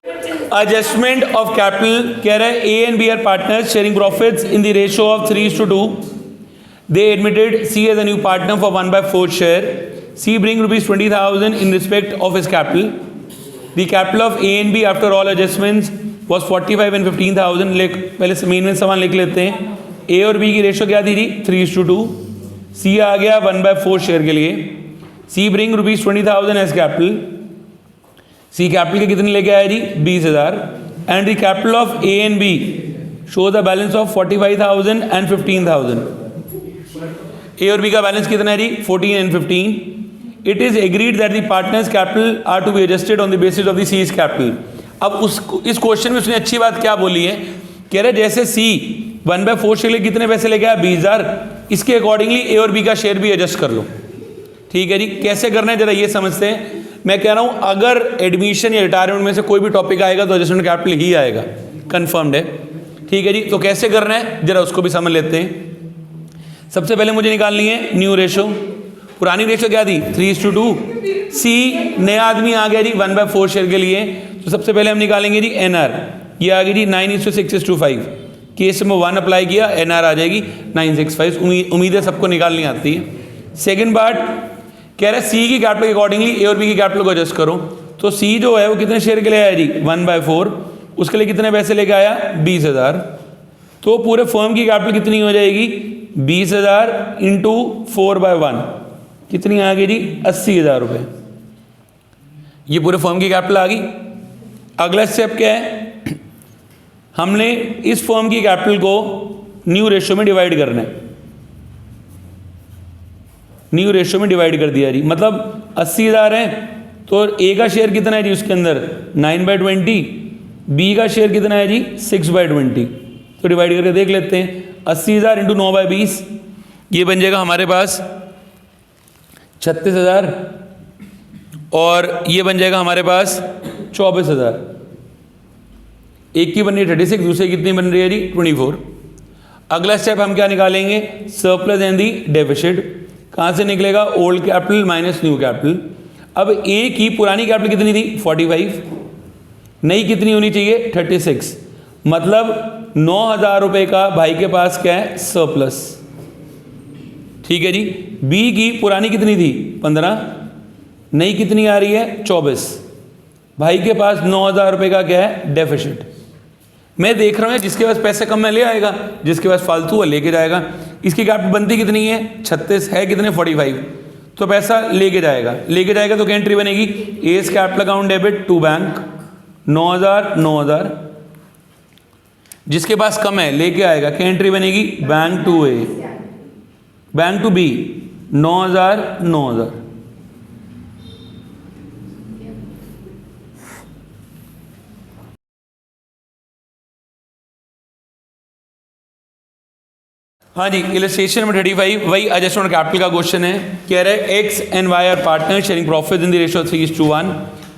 Adjustment of capital कह रहा है A and B are partners sharing profits in the ratio of 3:2. They admitted C as a new partner for 1/4 share. C bring rupees 20,000 in respect of his capital. The capital of A and B after all adjustments was 45 and 15,000. पहले main में सवाल लिख लेते हैं. A और B की ratio क्या थी? 3:2. C आ गया 1/4 शेयर के लिए. C bring rupees 20,000 as capital. C capital के कितने लेके आया जी? 20,000. And the capital of A and B shows a balance of 45,000 and 15,000. ए और बी का बैलेंस कितना है जी? 14 and 15. It is agreed that the partners capital are to be adjusted on the basis of the C's capital. अब इस question में उसने अच्छी बात क्या बोली है, कह रहे जैसे सी 1/4 के लिए कितने पैसे लेके आया? 20,000. इसके अकॉर्डिंगली ए और बी का शेयर भी एडजस्ट कर लो. ठीक है जी. कैसे करना है जरा ये समझते हैं. मैं कह रहा हूं अगर एडमिशन या रिटायरमेंट में से कोई भी टॉपिक आएगा तो एडजस्टमेंट कैपिटल ही आएगा, कंफर्म्ड है. ठीक है जी. तो कैसे करना है जरा उसको भी समझ लेते हैं. सबसे पहले मुझे निकालनी है न्यू रेशो. पुरानी रेशो क्या थी? 3:2. सी नया आदमी आ गया जी 1/4 शेयर के लिए, तो सबसे पहले हम निकालेंगे जी एनआर. ये आ गई जी 9:6:5. केस नंबर 1 अप्लाई किया, एनआर आ जाएगी 965. उम्मीद है सबको निकालनी आती है. सेकंड पार्ट कह रहा है सी की कैपिटल के अकॉर्डिंगली ए और बी की कैपिटल को एडजस्ट करो. तो सी जो है वो कितने शेयर के लिए आया जी? 1/4. उसके लिए कितने पैसे लेके आया? 20,000. तो पूरे फर्म की कैपिटल कितनी हो जाएगी? 20,000 इंटू 4/1 कितनी आ गई जी? 80,000 रुपये. ये पूरे फर्म की कैपिटल आ गई. अगला स्टेप क्या है? हमने इस फर्म की कैपिटल को न्यू रेशियो में डिवाइड करना है. न्यू रेशियो में डिवाइड कर दिया जी, मतलब 80,000 है तो ए का शेयर कितना है जी उसके अंदर? 9/20. बी का शेयर कितना है जी? 6/20. तो डिवाइड करके देख लेते हैं. 80,000 इंटू 9/20 ये बन जाएगा हमारे पास 36,000 और ये बन जाएगा हमारे पास 24,000. एक की बन रही है 36, दूसरे कितनी बन रही है जी? 24. अगला स्टेप हम क्या निकालेंगे? Surplus and the deficit. कहाँ से निकलेगा? Old capital minus new capital. अब ए की पुरानी कैपिटल कितनी थी? 45. नई कितनी होनी चाहिए? 36. मतलब 9,000 रुपये का भाई के पास क्या है? सरप्लस. ठीक है जी. बी की पुरानी कितनी थी? 15. नई कितनी आ रही है? 24. भाई के पास 9,000 रुपये का क्या है? डेफिसिट. मैं देख रहा हूँ जिसके पास पैसे कम है ले आएगा, जिसके पास फालतू है लेके जाएगा. इसकी कैपिटल बनती कितनी है? 36 है कितने? 45. तो पैसा लेके जाएगा. लेके जाएगा तो क्या एंट्री बनेगी? As capital account debit to bank 9,000. जिसके पास कम है लेके आएगा, क्या एंट्री बनेगी? Bank to A, bank to B 9,000. हाँ जी. इलस्ट्रेशन नंबर 35 वही एडजस्टमेंट कैपिटल का क्वेश्चन है. कह रहे हैं X and Y are partner sharing profit in the ratio 3:1.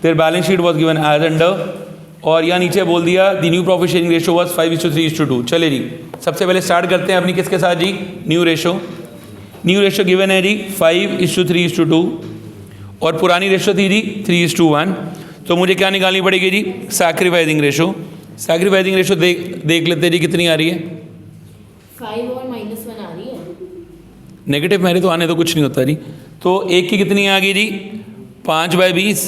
Their balance sheet was given as under. और यहाँ नीचे बोल दिया the new profit sharing ratio was 5:3:2. चले जी. सबसे पहले स्टार्ट करते हैं अपनी किसके साथ जी? New ratio. New ratio given है जी 5:3:2 और पुरानी रेशियो थी जी 3:1. तो मुझे क्या निकालनी पड़ेगी जी? Sacrificing ratio. सैक्रिफाइसिंग रेशियो देख लेते हैं जी कितनी आ रही है? 5 और -1 आ रही है. नेगेटिव मेरे तो आने तो कुछ नहीं होता जी. तो एक की कितनी आ गई जी? 5/20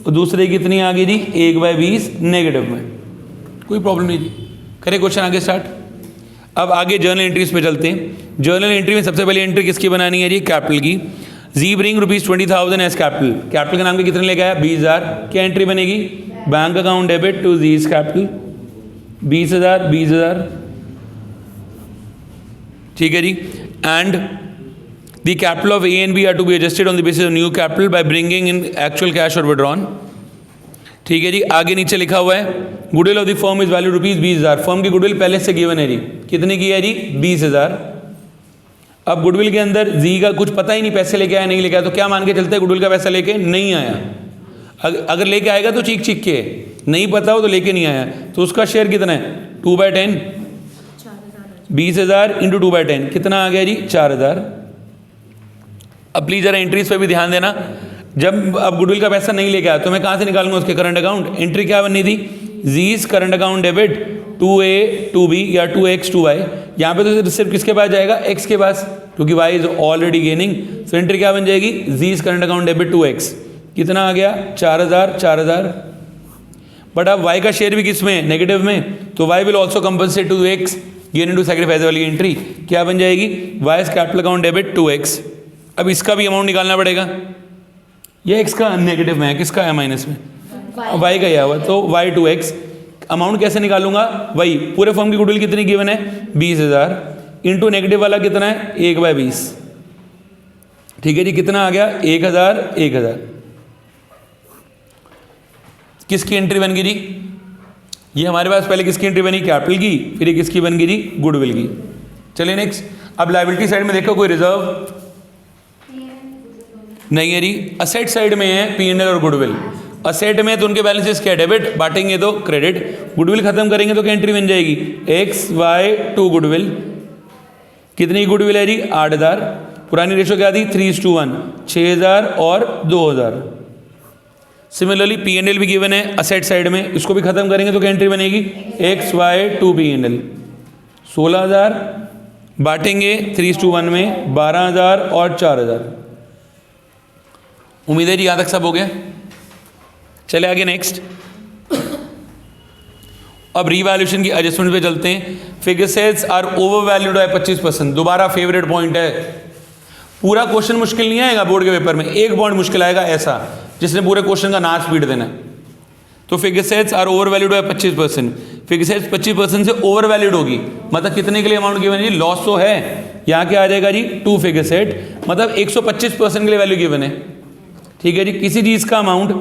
और दूसरे की कितनी आ गई जी? 1/20 नेगेटिव में. कोई प्रॉब्लम नहीं जी. करें क्वेश्चन आगे स्टार्ट. अब आगे जर्नल एंट्रीज पे चलते हैं. जर्नल एंट्री में सबसे पहले एंट्री किसकी बनानी है जी? कैपिटल की. G bring rupees 20,000 as capital. Capital के नाम के कितने लेके आया? 20,000. क्या एंट्री बनेगी? Bank account debit to G's capital 20,000. ठीक है जी. And the capital of A and B are to be adjusted on the basis of new capital by bringing in actual cash और विड्रॉन. ठीक है जी. आगे नीचे लिखा हुआ है goodwill of the firm is value rupees 20,000. Firm की गुडविल पहले से गिवन है जी. कितने की है जी? 20,000. अब गुडविल के अंदर जी का कुछ पता ही नहीं, पैसे लेके आया नहीं लेके आया, तो क्या मान के चलते हैं गुडविल का पैसा लेके नहीं आया. अगर लेके आएगा तो चीख के, नहीं पता हो तो लेके नहीं आया, तो उसका शेयर कितना है? 2/10. 20,000 इंटू 2/10 कितना आ गया जी? 4,000. अब प्लीज जरा एंट्रीज पे भी ध्यान देना. जब अब गुडविल का पैसा नहीं लेके आया तो मैं कहाँ से निकालूंगा उसके करंट अकाउंट? एंट्री क्या बननी थी? जीज current account debit 2A 2B या 2X 2Y। यहाँ पे तो सिर्फ किसके पास जाएगा? X के पास, क्योंकि Y इज ऑलरेडी गेनिंग। तो एंट्री क्या बन जाएगी? जीज करंट अकाउंट डेबिट 2X। कितना आ गया? 4000। बट अब Y का शेयर भी किस में? नेगेटिव में। तो Y will also compensate to X gain into sacrifice वाली एंट्री क्या बन जाएगी? Y capital account debit 2X। अब इसका भी अमाउंट निकालना पड़ेगा। ये X का नेगेटिव में है, किसका है माइनस में? Y का या हुआ, तो Y 2X। अमाउंट कैसे निकालूंगा? वही पूरे फॉर्म की गुडविल कितनी गिवन है? 20,000 इंटू नेगेटिव वाला कितना है? 1/20। ठीक है जी, कितना आ गया? 1,000। किसकी एंट्री बन गई जी? ये हमारे पास पहले किसकी एंट्री बनी? कैपिटल की। फिर ये किसकी बन गई जी? गुडविल की। चलिए नेक्स्ट। अब लायबिलिटी साइड में देखो कोई रिजर्व नहीं है जी। असेट साइड में है P&L और गुडविल। असेट में तो उनके बैलेंसेस क्या है? डेबिट। बांटेंगे तो क्रेडिट। गुडविल खत्म करेंगे तो क्या एंट्री बन जाएगी? XY2 goodwill. कितनी गुडविल है जी? 8,000। पुरानी रेशो क्या थी? 3:1, 6,000 और 2,000। सिमिलरली P&L भी गिवन है असेट साइड में, इसको भी खत्म करेंगे तो क्या एंट्री बनेगी? XY2 P&L 16,000। बांटेंगे 3:1 में 12,000 और 4,000। उम्मीद है जी यहाँ तक सब हो गया। चले आगे नेक्स्ट। अब रीवैल्यूएशन की एडजस्टमेंट पे चलते हैं। Fixed assets are over valued by 25%। दोबारा फेवरेट पॉइंट है। पूरा क्वेश्चन मुश्किल नहीं आएगा बोर्ड के पेपर में, एक पॉइंट मुश्किल आएगा ऐसा जिसने पूरे क्वेश्चन का नाश पीट देना है। तो fixed assets are over valued by 25%। Fixed assets 25% से ओवर वैल्यूड होगी, मतलब कितने के लिए अमाउंट गिवन है जी? लॉस तो है। यहाँ क्या आ जाएगा जी? 2 फिगर सेट, मतलब 125% के लिए वैल्यू गिवन है। ठीक है जी। किसी चीज़ का अमाउंट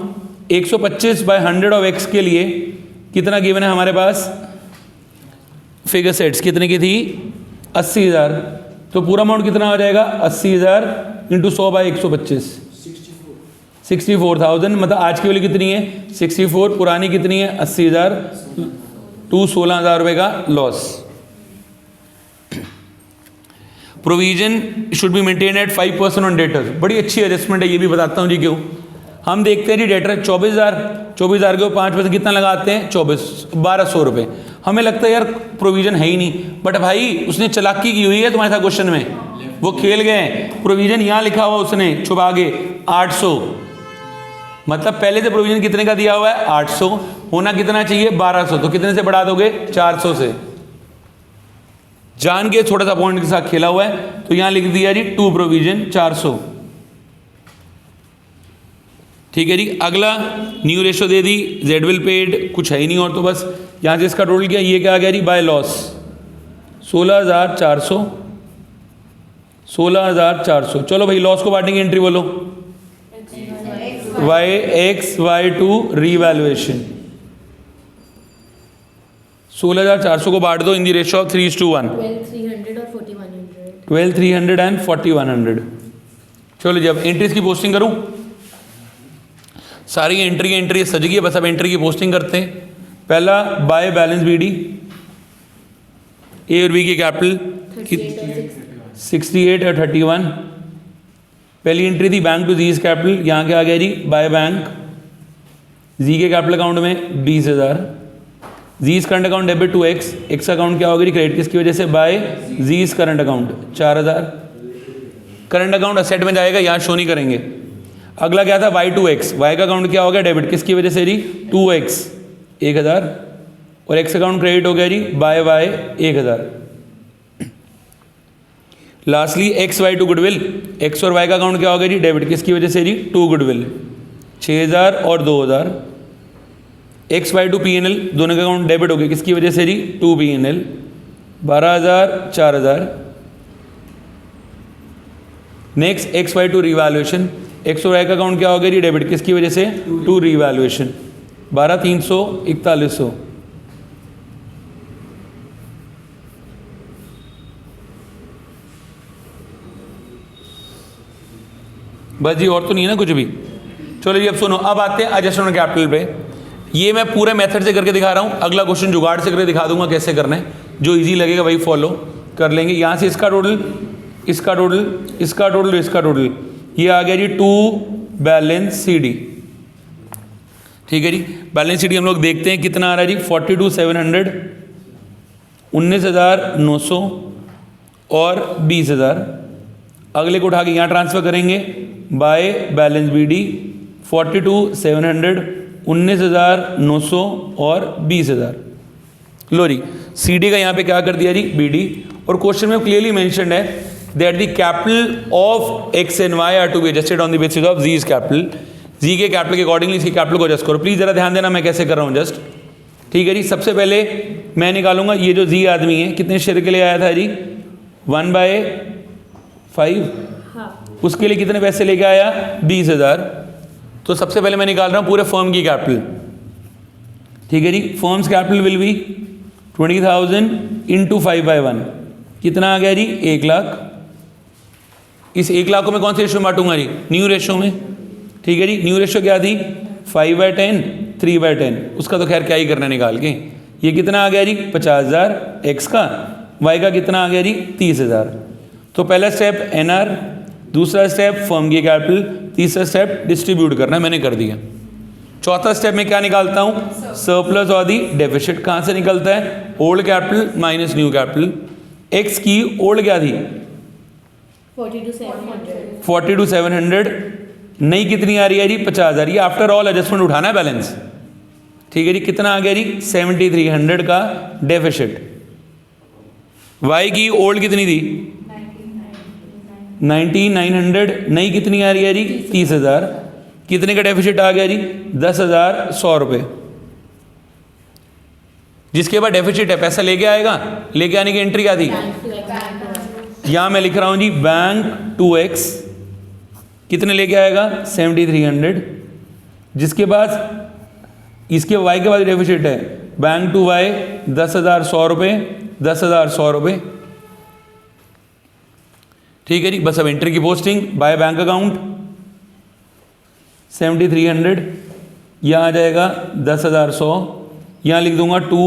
125/100 ऑफ X के लिए कितना गिवन है हमारे पास? फिगर सेट्स कितने की थी? 80,000। तो पूरा अमाउंट कितना हो जाएगा? 80,000 इंटू 100/125 64,000। मतलब आज की वैल्यू कितनी है? 64। पुरानी कितनी है? 80,000 टू 16,000 रुपये का loss. Provision should be maintain at 5% on debtor. बड़ी अच्छी एडजस्टमेंट है, ये भी बताता हूँ जी क्यों। हम देखते हैं जी डेटर 24,000 के 5% कितना लगाते हैं? 1200 रुपये। हमें लगता है यार प्रोविजन है ही नहीं, बट भाई उसने चालाकी की हुई है तुम्हारे साथ क्वेश्चन में, वो खेल गए। प्रोविजन यहाँ लिखा हुआ उसने छुपा के 800, मतलब पहले से प्रोविजन कितने का दिया हुआ है? 800। होना कितना चाहिए? 1200। तो कितने से बढ़ा दोगे? 400 से। जान के थोड़ा सा पॉइंट के साथ खेला हुआ है, तो यहां लिख दिया जी 2 प्रोविजन 400। ठीक है जी। अगला new ratio they the, Z will paid, कुछ है ही नहीं और, तो बस यहां से इसका टोटल किया, ये क्या आ गया जी? By loss 16,400। 16,400। चलो भाई लॉस को बांटेंगे, एंट्री बोलो। XY2 रीवैल्यूएशन 16,400 को बांट दो इन दी रेशो ऑफ 3:1। 12,300 और 4,100। 12,300 एंड 4,100। चलो जब एंट्रीज की पोस्टिंग करूं, सारी एंट्री सज गई है, बस अब एंट्री की पोस्टिंग करते हैं। पहला बाय बैलेंस BD, ए और बी की कैपिटल 68 और 31। पहली एंट्री थी बैंक टू जीज कैपिटल, यहाँ क्या आ गया जी? By bank. जी के कैपिटल अकाउंट में 20,000। G's current account debit to X account क्या होगा जी? क्रेडिट। किसकी वजह से? By G's current account 4,000। Current account asset में जाएगा, यहाँ शो नहीं करेंगे। अगला क्या था? Y2X, वाई का अकाउंट क्या हो गया? डेबिट। किसकी वजह से जी? 2X 1,000। और एक्स अकाउंट क्रेडिट हो गया जी by Y 1,000। Lastly XY2 goodwill, X और वाई का अकाउंट क्या हो गया जी? डेबिट। किसकी वजह से जी? 2 गुडविल 6,000 और 2,000। XY2 P&L दोनों का अकाउंट डेबिट हो गया, किसकी वजह से जी? 2 P&L 12,000 4,000। Next XY2 revaluation, x और वाई का अकाउंट क्या हो गया जी? डेबिट। किसकी वजह से? 2 रिवैल्यूएशन 12,300 4100। बस जी, और तो नहीं है ना कुछ भी। चलो जी अब सुनो, अब आते हैं एडजस्टमेंट कैपिटल पे। ये मैं पूरे मेथड से करके दिखा रहा हूँ, अगला क्वेश्चन जुगाड़ से करके दिखा दूंगा कैसे करना है, जो इजी लगेगा वही फॉलो कर लेंगे। यहाँ से इसका टोटल, इसका टोटल, इसका टोटल, इसका टोटल, ये आ गया जी 2 बैलेंस CD। ठीक है जी, बैलेंस CD हम लोग देखते हैं कितना आ रहा है जी, 42,700, 19,900 और 20,000। अगले को उठा के यहाँ ट्रांसफ़र करेंगे बाय बैलेंस BD, 42,700, 19,900 और 20,000। लो जी, CD का यहाँ पे क्या कर दिया जी, BD। और क्वेश्चन में क्लियरली मेंशन्ड है that the capital of X and Y are to be adjusted on the basis of Z is capital. Z के कैपिटल के अकॉर्डिंगली इसकी कैपिटल को एडजस्ट करो। प्लीज़ ज़रा ध्यान देना मैं कैसे कर रहा हूँ जस्ट। ठीक है जी, सबसे पहले मैं निकालूंगा ये जो Z आदमी है कितने शेयर के लिए आया था जी, 1/5। हाँ। उसके लिए कितने पैसे लेके आया, 20,000। तो सबसे पहले मैं निकाल रहा हूँ पूरे फर्म की कैपिटल। ठीक है जी, firm's capital will be 20,000 into 5/1, कितना आ गया जी, 1 लाख। इस 1 लाख को मैं कौन से रेशो में बांटूंगा जी, न्यू रेशो में। ठीक है जी, न्यू रेशो क्या थी, 5/10, 3/10। उसका तो खैर क्या ही करना निकाल के। ये कितना आ गया जी, 50,000 एक्स का, वाई का कितना आ गया जी, 30,000। तो पहला स्टेप NR, दूसरा स्टेप फर्म की कैपिटल, तीसरा स्टेप डिस्ट्रीब्यूट करना, मैंने कर दिया। चौथा स्टेप में क्या निकालता हूँ, सरप्लस और दी डेफिसिट। कहाँ से निकलता है, old capital minus new capital. X की ओल्ड क्या थी, 42,700। 42,700, नई कितनी आ रही है जी, 50,000। ये आफ्टर ऑल एडजस्टमेंट उठाना है बैलेंस। ठीक है जी, कितना आ गया जी, 7,300 का डेफिसिट। वाई की ओल्ड कितनी थी, 19,900, नई कितनी आ रही है जी, 30,000। कितने का डेफिसिट आ गया जी, 10,100 रुपये। जिसके बाद डेफिसिट है पैसा लेके आएगा, लेके आने की एंट्री क्या थी, यहां मैं लिख रहा हूं जी बैंक टू एक्स, कितने लेके आएगा, 7,300। जिसके बाद इसके वाई के बाद डेफिसिट है बैंक टू वाई 10,100 रुपये, 10,100 रुपये। ठीक है जी, बस अब एंट्री की पोस्टिंग बाय बैंक अकाउंट 7,300, यहाँ आ जाएगा 10,100, यहाँ लिख दूंगा टू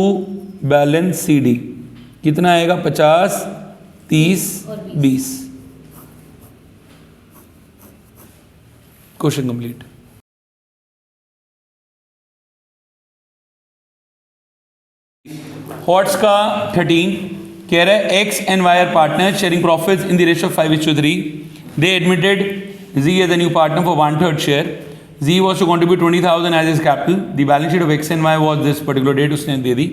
बैलेंस CD, कितना आएगा, 50, 30, 20। Question complete. हॉट्स का 13 कह रहा है X and Y are partners sharing profits in the ratio of 5:3. They admitted Z as a new partner for 1/3 share. Z was to contribute 20,000 as his capital. The balance sheet of X and Y was this particular date, उसने दे दी।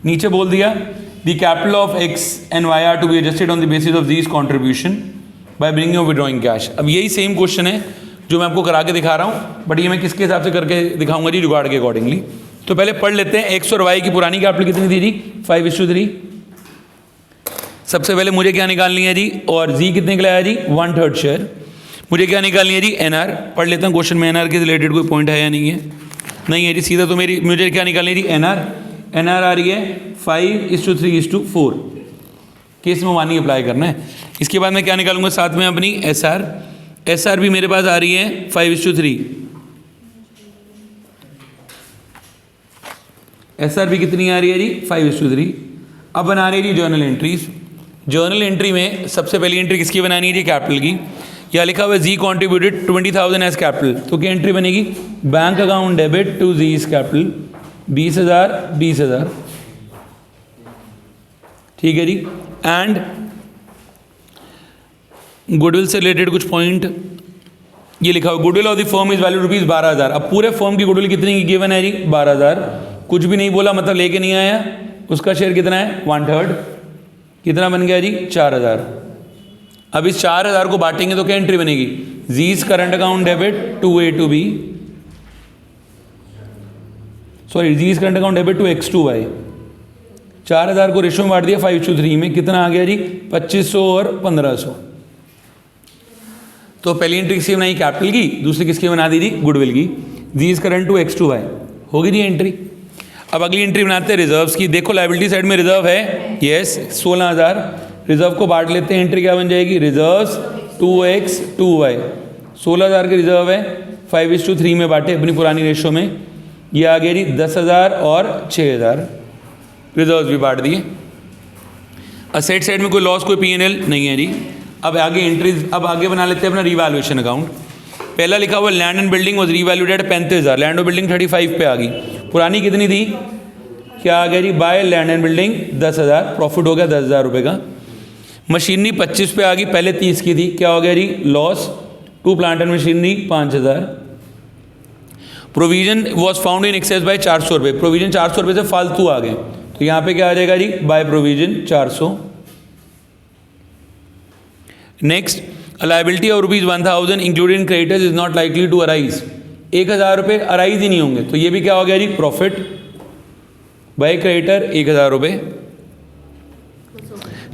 नीचे बोल दिया the capital of X and Y are to be adjusted on the basis of Z's contribution by bringing or withdrawing cash। अब यही same question है जो मैं आपको करा के दिखा रहा हूँ, बट ये मैं किसके हिसाब से करके दिखाऊंगा जी, जुगाड़ के अकॉर्डिंगली। तो पहले पढ़ लेते हैं X और Y की पुरानी कैपिटल कितनी थी जी, 5:3। सबसे पहले मुझे क्या निकालनी है जी, और Z कितने के लिए आया जी, 1/3 शेयर। मुझे क्या निकालनी है जी, NR। पढ़ लेता हूँ क्वेश्चन में NR के रिलेटेड कोई पॉइंट है या नहीं है, नहीं है जी, सीधा तो मुझे क्या निकालनी है जी, NR आ रही है 5:3:4, केस में 1 ही अप्लाई करना है। इसके बाद मैं क्या निकालूंगा साथ में अपनी SR भी मेरे पास आ रही है 5:3। SR भी कितनी आ रही है जी, 5:3। अब बना रही है जी जर्नल एंट्रीज। जर्नल एंट्री में सबसे पहली एंट्री किसकी बनानी है जी, कैपिटल की। या लिखा हुआ है Z कॉन्ट्रीब्यूटेड 20,000 एज कैपिटल, तो क्या एंट्री बनेगी, bank account debit to Z capital 20,000, 20,000। ठीक है जी। एंड गुडविल से रिलेटेड कुछ पॉइंट ये लिखा हुआ, goodwill of the firm is value rupees 12,000। अब पूरे फर्म की गुडविल कितनी की गिवन है जी, 12,000। कुछ भी नहीं बोला मतलब लेके नहीं आया, उसका शेयर कितना है, 1/3, कितना बन गया जी, 4,000। अब इस 4,000 को बांटेंगे तो क्या एंट्री बनेगी, Z's current account debit to A to B, sorry Z's current account debit to X to Y। 4,000 को रेशो में बांट दिया 5:3 में, कितना आ गया जी, 2,500 और 1,500। तो पहली एंट्री किसकी बनाई, कैपिटल की, दूसरी किसकी बना दी जी, गुडविल की। Z's current to X to Y होगी जी एंट्री। अब अगली एंट्री बनाते हैं रिजर्व्स की। देखो लायबिलिटी साइड में रिजर्व है, यस 16,000। रिजर्व को बांट लेते हैं, एंट्री क्या बन जाएगी, रिजर्व्स 2x 2y। 16,000 के रिजर्व है, 5:3 में बांटे अपनी पुरानी रेशो में, ये आ गया जी 10,000 और 6,000। रिजर्व्स भी बांट दिए। असेट साइड में कोई लॉस कोई P&L नहीं है जी। अब आगे एंट्रीज, अब आगे बना लेते हैं अपना रिवैल्यूएशन अकाउंट। पहला लिखा हुआ land and building was revalued at 35,000, land और बिल्डिंग 35 पे आ गई। पुरानी कितनी थी, क्या आ गया जी, by land and building 10,000, profit हो गया 10,000 रुपये का। मशीनरी 25 पे आ गई, पहले 30 की थी, क्या हो गया जी, loss to plant and machinery 5,000। Provision was found in excess by 400 रुपये, प्रोविजन 400 रुपये से फालतू आ गए, तो यहाँ पे क्या आ जाएगा जी, by provision 400। Next, liability of ₹1,000 including creditors is not likely to arise, 1,000 रुपये अराइज ही नहीं होंगे, तो ये भी क्या हो गया जी, प्रॉफिट बाय क्रेडिटर 1,000 रुपये।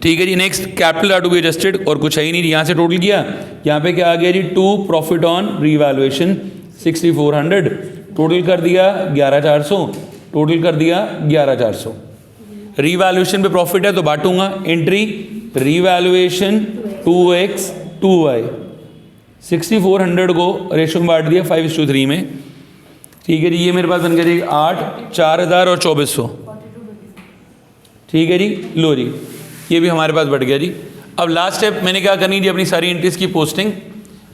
ठीक है जी। Next, capital are to be adjusted, और कुछ है ही नहीं, यहाँ से टोटल किया, यहाँ पे क्या आ गया जी, 2 प्रॉफिट ऑन रीवैल्यूएशन 6,400, टोटल कर दिया 11,400, टोटल कर दिया 11,400। रीवैल्यूएशन पे प्रॉफिट है तो बांटूंगा, एंट्री रीवैल्यूएशन 2x 2y, 6,400 को रेशो में बांट दिया 5:3 में। ठीक है जी, ये मेरे पास बन गया जी 8, 4,000 और 2,400। ठीक है जी, लो जी, ये भी हमारे पास बढ़ गया जी। अब लास्ट स्टेप मैंने क्या करनी जी, अपनी सारी एंट्रीज की posting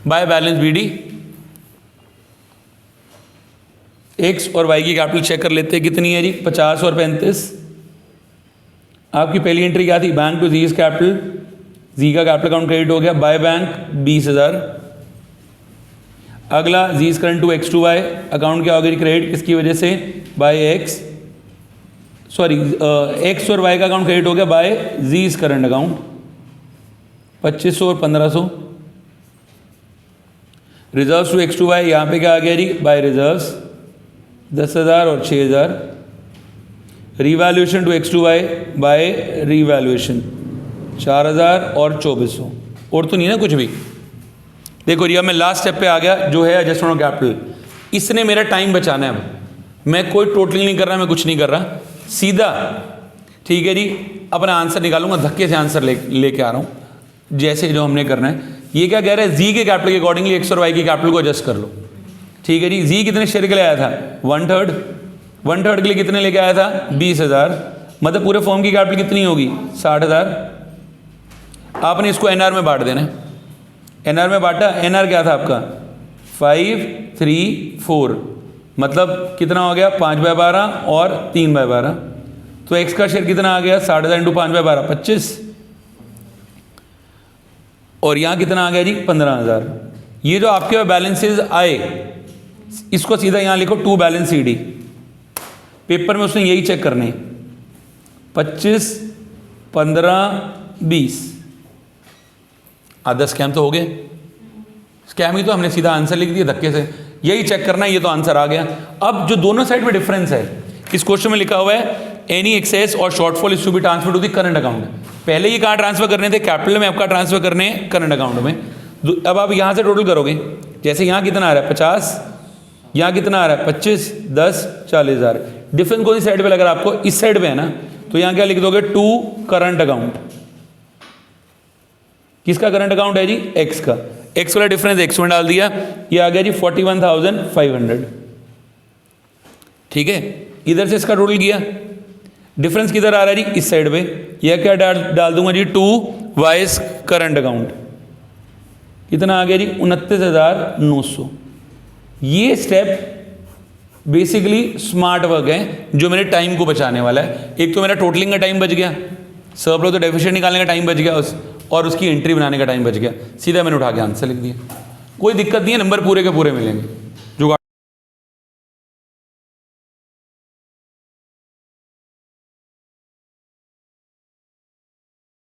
by balance BD, x और वाई की कैपिटल चेक कर लेते हैं कितनी है जी, 50 और 35। आपकी पहली एंट्री क्या थी, बैंक टू जीज कैपिटल, जी का कैपिटल अकाउंट क्रेडिट हो गया, बाय बैंक 20,000। अगला G's current to X to Y, account क्या हो गया क्रेडिट, किसकी वजह से, बाय एक्स, सॉरी एक्स और वाई का अकाउंट क्रेडिट हो गया बाय जीज करंट अकाउंट, 2500 और 1500। Reserves to X to Y, यहाँ पे क्या आ गया जी, बाय रिजर्व्स 10,000 और 6,000। Revaluation to X to Y by revaluation 4,000 और 2,400, और तो नहीं ना कुछ भी। देखो जी, अब मैं लास्ट स्टेप पे आ गया जो है एडजस्टमेंट ऑफ कैपिटल। इसने मेरा टाइम बचाना है, अब मैं कोई टोटलिंग नहीं कर रहा, मैं कुछ नहीं कर रहा, सीधा ठीक है जी अपना आंसर निकालूंगा, धक्के से आंसर लेके आ रहा हूँ जैसे जो हमने करना है। ये क्या कह रहा है, जी के कैपिटल के अकॉर्डिंगली एक्स और वाई की कैपिटल को एडजस्ट कर लो। ठीक है जी, जी कितने शेयर के लिए आया था, 1/3, 1/3 के लिए कितने लेके आया था, 20,000, मतलब पूरे फॉर्म की कैपिटल कितनी होगी, 60,000। आपने इसको एनआर में बांट देना है, एनआर में बांटा, एनआर क्या था आपका 5, 3, 4, मतलब कितना हो गया 5/12 और 3/12, तो एक्स का शेयर कितना आ गया 60,000 इंटू 5/12 25, और यहाँ कितना आ गया जी 15,000। ये जो आपके बैलेंसेज आए इसको सीधा यहाँ लिखो टू बैलेंस CD, पेपर में उसने यही चेक करने 25, 15, 20, आधा स्कैम तो हो गए, स्कैम ही तो हमने सीधा आंसर लिख दिया धक्के से, यही चेक करना है, ये तो आंसर आ गया। अब जो दोनों साइड में डिफरेंस है, इस क्वेश्चन में लिखा हुआ है एनी एक्सेस और shortfall is to be transfer to the current account. पहले ये कहाँ ट्रांसफर करने थे, कैपिटल में, आपका ट्रांसफर करने हैं करंट अकाउंट में। अब आप यहाँ से टोटल करोगे, जैसे यहाँ कितना आ रहा है 50, यहाँ कितना आ रहा है 25, 10, 40,000। डिफरेंस कौन सी साइड पे लग रहा है आपको, इस साइड पे है ना, तो यहाँ क्या लिख दोगे टू करंट अकाउंट। किसका करंट अकाउंट है जी, एक्स का, एक्स वाला डिफरेंस एक्स में डाल दिया, ये आ गया जी 41,500। ठीक है, इधर से इसका टोटल किया, डिफरेंस किधर आ रहा है जी, इस साइड पे, यह क्या डाल दूंगा जी टू वाइस करंट अकाउंट, कितना आ गया जी 29,900। ये स्टेप बेसिकली स्मार्ट वर्क है जो मेरे टाइम को बचाने वाला है। एक तो मेरा टोटलिंग का टाइम बच गया, सरप्लस तो डेफिशिएंट निकालने का टाइम बच गया, और उसकी एंट्री बनाने का टाइम बच गया, सीधा मैंने उठा के आंसर लिख दिया। कोई दिक्कत नहीं है, नंबर पूरे के पूरे मिलेंगे।